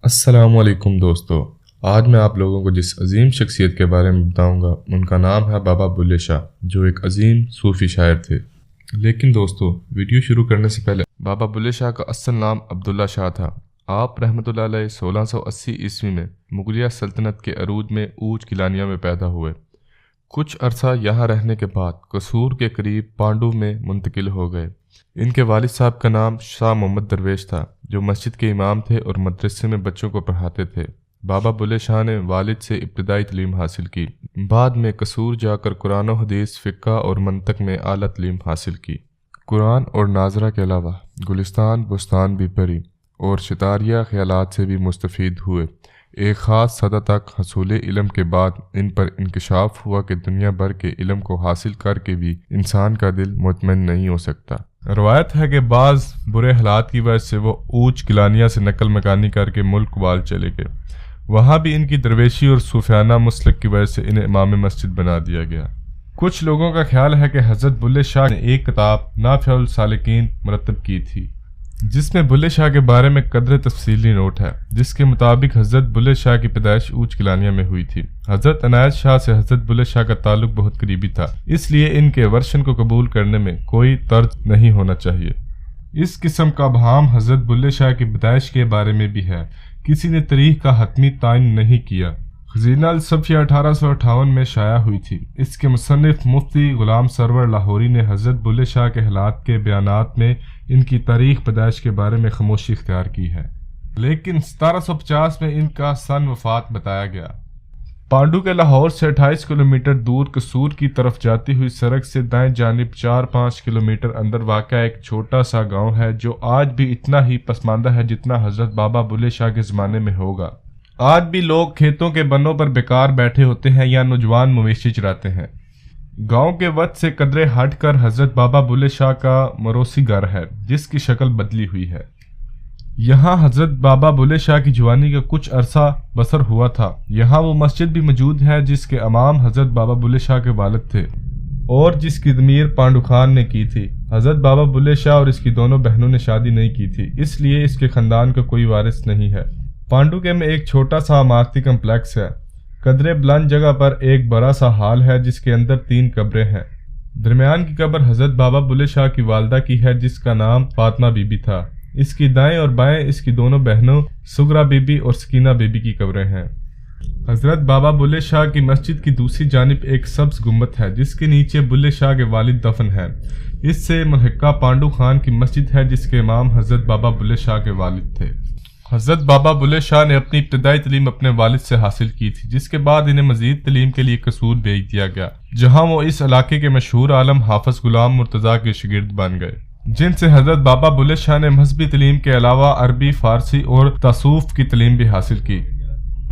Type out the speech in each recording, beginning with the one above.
السلام علیکم دوستو، آج میں آپ لوگوں کو جس عظیم شخصیت کے بارے میں بتاؤں گا ان کا نام ہے بابا بلے شاہ، جو ایک عظیم صوفی شاعر تھے۔ لیکن دوستو، ویڈیو شروع کرنے سے پہلے بابا بلے شاہ کا اصل نام عبداللہ شاہ تھا۔ آپ رحمۃ اللہ علیہ 1680 عیسوی میں مغلیہ سلطنت کے عروج میں اوچ گیلانیہ میں پیدا ہوئے۔ کچھ عرصہ یہاں رہنے کے بعد قصور کے قریب پانڈو میں منتقل ہو گئے۔ ان کے والد صاحب کا نام شاہ محمد درویش تھا، جو مسجد کے امام تھے اور مدرسے میں بچوں کو پڑھاتے تھے۔ بابا بلے شاہ نے والد سے ابتدائی تعلیم حاصل کی، بعد میں قصور جا کر قرآن و حدیث، فقہ اور منطق میں اعلیٰ تعلیم حاصل کی۔ قرآن اور ناظرہ کے علاوہ گلستان بستان بھی پڑھی اور ستاریہ خیالات سے بھی مستفید ہوئے۔ ایک خاص سطح تک حصول علم کے بعد ان پر انکشاف ہوا کہ دنیا بھر کے علم کو حاصل کر کے بھی انسان کا دل مطمئن نہیں ہو سکتا۔ روایت ہے کہ بعض برے حالات کی وجہ سے وہ اوچ گیلانیہ سے نقل مکانی کر کے ملک وال چلے گئے۔ وہاں بھی ان کی درویشی اور صوفیانہ مسلک کی وجہ سے انہیں امام مسجد بنا دیا گیا۔ کچھ لوگوں کا خیال ہے کہ حضرت بلے شاہ نے ایک کتاب نافع السالکین مرتب کی تھی، جس میں بلے شاہ کے بارے میں قدر تفصیلی نوٹ ہے، جس کے مطابق حضرت بلے شاہ کی پیدائش اوچ گیلانیہ میں ہوئی تھی۔ حضرت عنایت شاہ سے حضرت بلے شاہ کا تعلق بہت قریبی تھا، اس لیے ان کے ورشن کو قبول کرنے میں کوئی طرز نہیں ہونا چاہیے۔ اس قسم کا ابہام حضرت بلے شاہ کی پیدائش کے بارے میں بھی ہے، کسی نے تاریخ کا حتمی تعین نہیں کیا۔ خزینہ الصفیہ 1858 میں شائع ہوئی تھی۔ اس کے مصنف مفتی غلام سرور لاہوری نے حضرت بلے شاہ کے حالات کے بیانات میں ان کی تاریخ پیدائش کے بارے میں خاموشی اختیار کی ہے، لیکن 1750 میں ان کا سن وفات بتایا گیا۔ پانڈو کے لاہور سے 28 کلومیٹر دور قصور کی طرف جاتی ہوئی سڑک سے دائیں جانب 4-5 کلومیٹر اندر واقع ایک چھوٹا سا گاؤں ہے، جو آج بھی اتنا ہی پسماندہ ہے جتنا حضرت بابا بلے شاہ کے زمانے میں ہوگا۔ آج بھی لوگ کھیتوں کے بنوں پر بیکار بیٹھے ہوتے ہیں یا نوجوان مویشی چراتے ہیں۔ گاؤں کے وقت سے قدرے ہٹ کر حضرت بابا بلے شاہ کا موروثی گھر ہے، جس کی شکل بدلی ہوئی ہے۔ یہاں حضرت بابا بلے شاہ کی جوانی کا کچھ عرصہ بسر ہوا تھا۔ یہاں وہ مسجد بھی موجود ہے جس کے امام حضرت بابا بلے شاہ کے والد تھے اور جس کی تعمیر پانڈو خان نے کی تھی۔ حضرت بابا بلے شاہ اور اس کی دونوں بہنوں نے شادی نہیں کی تھی، اس لیے اس کے خاندان کا کوئی وارث نہیں ہے۔ پانڈو کے میں ایک چھوٹا سا عمارتی کمپلیکس ہے۔ قدرے بلند جگہ پر ایک بڑا سا ہال ہے جس کے اندر 3 قبریں ہیں۔ درمیان کی قبر حضرت بابا بلے شاہ کی والدہ کی ہے، جس کا نام فاطمہ بی بی تھا۔ اس کی دائیں اور بائیں اس کی دونوں بہنوں سغرا بی بی اور سکینہ بی بی کی قبریں ہیں۔ حضرت بابا بلے شاہ کی مسجد کی دوسری جانب ایک سبز گنبد ہے، جس کے نیچے بلے شاہ کے والد دفن ہیں۔ اس سے ملحقہ پانڈو خان کی مسجد ہے، جس کے امام حضرت بابا بلے شاہ کے والد تھے۔ حضرت بابا بلے شاہ نے اپنی ابتدائی تعلیم اپنے والد سے حاصل کی تھی، جس کے بعد انہیں مزید تعلیم کے لیے قصور بھیج دیا گیا، جہاں وہ اس علاقے کے مشہور عالم حافظ غلام مرتضیٰ کے شاگرد بن گئے، جن سے حضرت بابا بلے شاہ نے مذہبی تعلیم کے علاوہ عربی، فارسی اور تصوف کی تعلیم بھی حاصل کی۔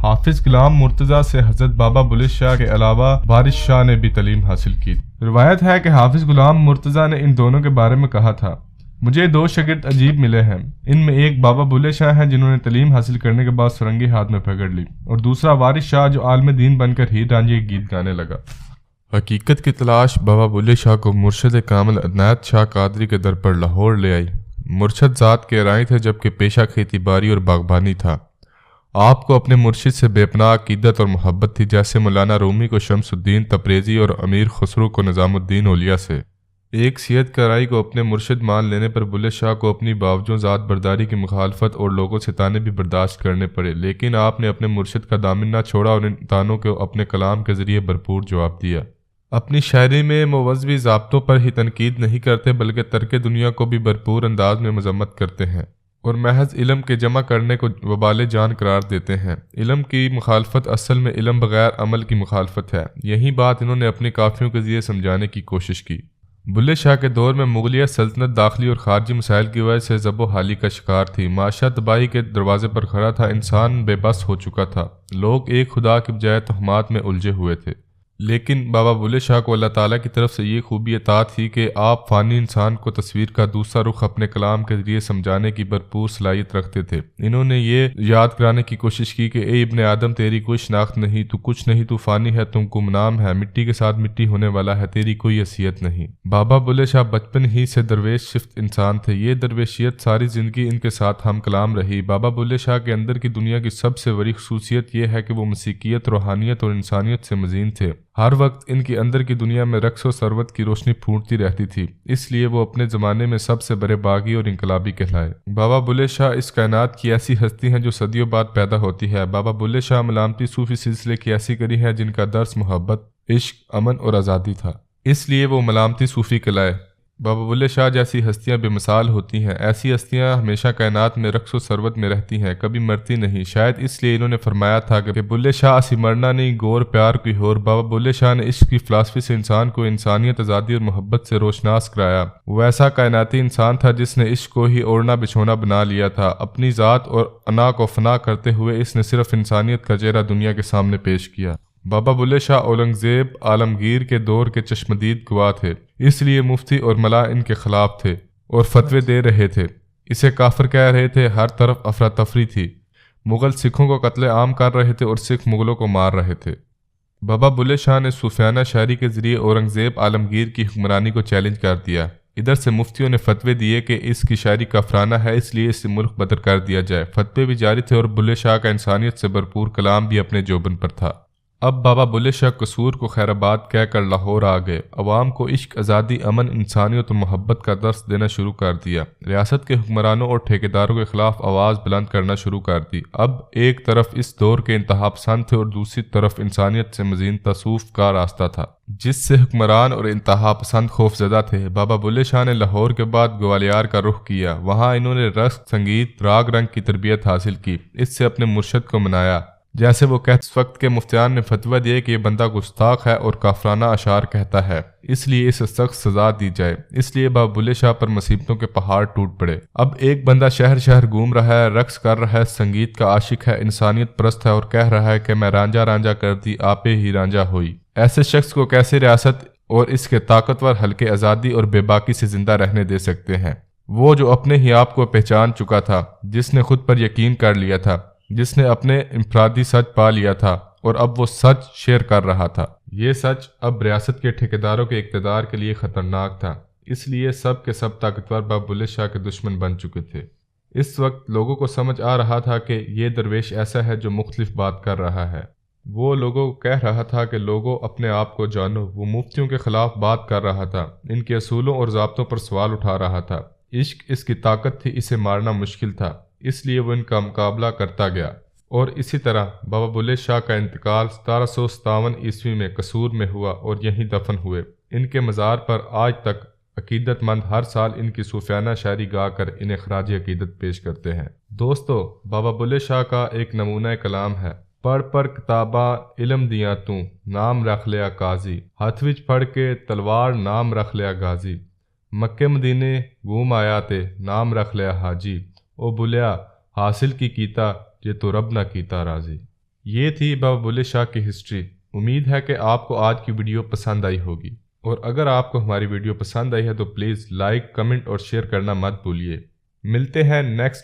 حافظ غلام مرتضیٰ سے حضرت بابا بلے شاہ کے علاوہ وارث شاہ نے بھی تعلیم حاصل کی۔ روایت ہے کہ حافظ غلام مرتضیٰ نے ان دونوں کے بارے میں کہا تھا، مجھے 2 شاگرد عجیب ملے ہیں، ان میں ایک بابا بلے شاہ ہیں جنہوں نے تعلیم حاصل کرنے کے بعد سرنگی ہاتھ میں پکڑ لی، اور دوسرا وارث شاہ جو عالم دین بن کر ہیر رانجھے کے گیت گانے لگا۔ حقیقت کی تلاش بابا بلے شاہ کو مرشد کامل عنایت شاہ قادری کے در پر لاہور لے آئی۔ مرشد ذات کے رائی تھے، جبکہ پیشہ کھیتی باڑی اور باغبانی تھا۔ آپ کو اپنے مرشد سے بے پناہ عقیدت اور محبت تھی، جیسے مولانا رومی کو شمس الدین تبریزی اور امیر خسرو کو نظام الدین اولیاء سے۔ ایک سید کرائی کو اپنے مرشد مان لینے پر بلے شاہ کو اپنی باوجوں ذات برداری کی مخالفت اور لوگوں سے تانے بھی برداشت کرنے پڑے، لیکن آپ نے اپنے مرشد کا دامن نہ چھوڑا اور ان تانوں کو اپنے کلام کے ذریعے بھرپور جواب دیا۔ اپنی شاعری میں مذہبی ضابطوں پر ہی تنقید نہیں کرتے، بلکہ ترک دنیا کو بھی بھرپور انداز میں مذمت کرتے ہیں اور محض علم کے جمع کرنے کو وبال جان قرار دیتے ہیں۔ علم کی مخالفت اصل میں علم بغیر عمل کی مخالفت ہے۔ یہی بات انہوں نے اپنی کافیوں کے ذریعے سمجھانے کی کوشش کی۔ بلے شاہ کے دور میں مغلیہ سلطنت داخلی اور خارجی مسائل کی وجہ سے ضب و حالی کا شکار تھی۔ معاشرہ تباہی کے دروازے پر کھڑا تھا، انسان بے بس ہو چکا تھا، لوگ ایک خدا کے بجائے تہمات میں الجھے ہوئے تھے۔ لیکن بابا بلے شاہ کو اللہ تعالیٰ کی طرف سے یہ خوبی عطا تھی کہ آپ فانی انسان کو تصویر کا دوسرا رخ اپنے کلام کے ذریعے سمجھانے کی بھرپور صلاحیت رکھتے تھے۔ انہوں نے یہ یاد کرانے کی کوشش کی کہ اے ابن آدم، تیری کوئی شناخت نہیں، تو کچھ نہیں، تو فانی ہے، تم گمنام ہے، مٹی کے ساتھ مٹی ہونے والا ہے، تیری کوئی حیثیت نہیں۔ بابا بلے شاہ بچپن ہی سے درویش شفت انسان تھے۔ یہ درویشیت ساری زندگی ان کے ساتھ ہم کلام رہی۔ بابا بلے شاہ کے اندر کی دنیا کی سب سے بڑی خصوصیت یہ ہے کہ وہ مسیحیت، روحانیت اور انسانیت سے مزین تھے۔ ہر وقت ان کی اندر کی دنیا میں رقص و ثروت کی روشنی پھوٹتی رہتی تھی، اس لیے وہ اپنے زمانے میں سب سے بڑے باغی اور انقلابی کہلائے۔ بابا بلے شاہ اس کائنات کی ایسی ہستی ہیں جو صدیوں بعد پیدا ہوتی ہے۔ بابا بلے شاہ ملامتی صوفی سلسلے کی ایسی کڑی ہے جن کا درس محبت، عشق، امن اور آزادی تھا، اس لیے وہ ملامتی صوفی کہلائے۔ بابا بلے شاہ جیسی ہستیاں بے مثال ہوتی ہیں۔ ایسی ہستیاں ہمیشہ کائنات میں رقص و ثروت میں رہتی ہیں، کبھی مرتی نہیں۔ شاید اس لیے انہوں نے فرمایا تھا کہ بلے شاہ اسی مرنا نہیں، گور پیار کوئی اور۔ بابا بلے شاہ نے عشق کی فلسفی سے انسان کو انسانیت، آزادی اور محبت سے روشناس کرایا۔ وہ ایسا کائناتی انسان تھا جس نے عشق کو ہی اوڑھنا بچھونا بنا لیا تھا۔ اپنی ذات اور انا کو فنا کرتے ہوئے اس نے صرف انسانیت کا چہرہ دنیا کے سامنے پیش کیا۔ بابا بلے شاہ اورنگزیب عالمگیر کے دور کے چشمدید گواہ تھے، اس لیے مفتی اور ملا ان کے خلاف تھے اور فتوے دے رہے تھے، اسے کافر کہہ رہے تھے۔ ہر طرف افراتفری تھی، مغل سکھوں کو قتل عام کر رہے تھے اور سکھ مغلوں کو مار رہے تھے۔ بابا بلے شاہ نے صوفیانہ شاعری کے ذریعے اورنگزیب عالمگیر کی حکمرانی کو چیلنج کر دیا۔ ادھر سے مفتیوں نے فتوے دیے کہ اس کی شاعری کافرانہ ہے، اس لیے اسے ملک بدر کر دیا جائے۔ فتوے بھی جاری تھے اور بلے شاہ کا انسانیت سے بھرپور کلام بھی اپنے جوبن پر تھا۔ اب بابا بلے شاہ قصور کو خیر آباد کہہ کر لاہور آ گئے۔ عوام کو عشق، آزادی، امن، انسانیت اور محبت کا درس دینا شروع کر دیا۔ ریاست کے حکمرانوں اور ٹھیکیداروں کے خلاف آواز بلند کرنا شروع کر دی۔ اب ایک طرف اس دور کے انتہا پسند تھے اور دوسری طرف انسانیت سے مزین تصوف کا راستہ تھا، جس سے حکمران اور انتہا پسند خوف زدہ تھے۔ بابا بلے شاہ نے لاہور کے بعد گوالیار کا رخ کیا۔ وہاں انہوں نے رقص، سنگیت، راگ رنگ کی تربیت حاصل کی، اس سے اپنے مرشد کو منایا۔ جیسے وہ کہتے، اس وقت کے مفتیان نے فتویٰ دیا کہ یہ بندہ گستاخ ہے اور کافرانہ اشعار کہتا ہے، اس لیے اسے سخت سزا دی جائے۔ اس لیے بابا بلے شاہ پر مصیبتوں کے پہاڑ ٹوٹ پڑے۔ اب ایک بندہ شہر شہر گھوم رہا ہے، رقص کر رہا ہے، سنگیت کا عاشق ہے، انسانیت پرست ہے اور کہہ رہا ہے کہ میں رانجھا رانجھا کر دی، آپے ہی رانجھا ہوئی۔ ایسے شخص کو کیسے ریاست اور اس کے طاقتور حلقے آزادی اور بے باکی سے زندہ رہنے دے سکتے ہیں؟ وہ جو اپنے ہی آپ کو پہچان چکا تھا، جس نے خود پر یقین کر لیا تھا، جس نے اپنے انفرادی سچ پا لیا تھا اور اب وہ سچ شیئر کر رہا تھا۔ یہ سچ اب ریاست کے ٹھیکیداروں کے اقتدار کے لیے خطرناک تھا، اس لیے سب کے سب طاقتور بابا بلے شاہ کے دشمن بن چکے تھے۔ اس وقت لوگوں کو سمجھ آ رہا تھا کہ یہ درویش ایسا ہے جو مختلف بات کر رہا ہے۔ وہ لوگوں کو کہہ رہا تھا کہ لوگوں اپنے آپ کو جانو۔ وہ مفتیوں کے خلاف بات کر رہا تھا، ان کے اصولوں اور ضابطوں پر سوال اٹھا رہا تھا۔ عشق اس کی طاقت تھی، اسے مارنا مشکل تھا، اس لیے وہ ان کا مقابلہ کرتا گیا۔ اور اسی طرح بابا بلے شاہ کا انتقال 1757 عیسوی میں قصور میں ہوا اور یہیں دفن ہوئے۔ ان کے مزار پر آج تک عقیدت مند ہر سال ان کی صوفیانہ شاعری گا کر انہیں خراج عقیدت پیش کرتے ہیں۔ دوستو، بابا بلے شاہ کا ایک نمونہ کلام ہے: پڑھ پڑھ کتاباں علم دیاں تو، نام رکھ لیا قاضی، ہاتھ وچ پڑھ کے تلوار، نام رکھ لیا غازی، مکے مدینے گھوم آیا تے، نام رکھ لیا حاجی، او بلیا حاصل کی کیتا یہ تو رب نہ کیتا راضی۔ یہ تھی بابا بلے شاہ کی ہسٹری۔ امید ہے کہ آپ کو آج کی ویڈیو پسند آئی ہوگی، اور اگر آپ کو ہماری ویڈیو پسند آئی ہے تو پلیز لائک، کمنٹ اور شیئر کرنا مت بھولیے۔ ملتے ہیں نیکسٹ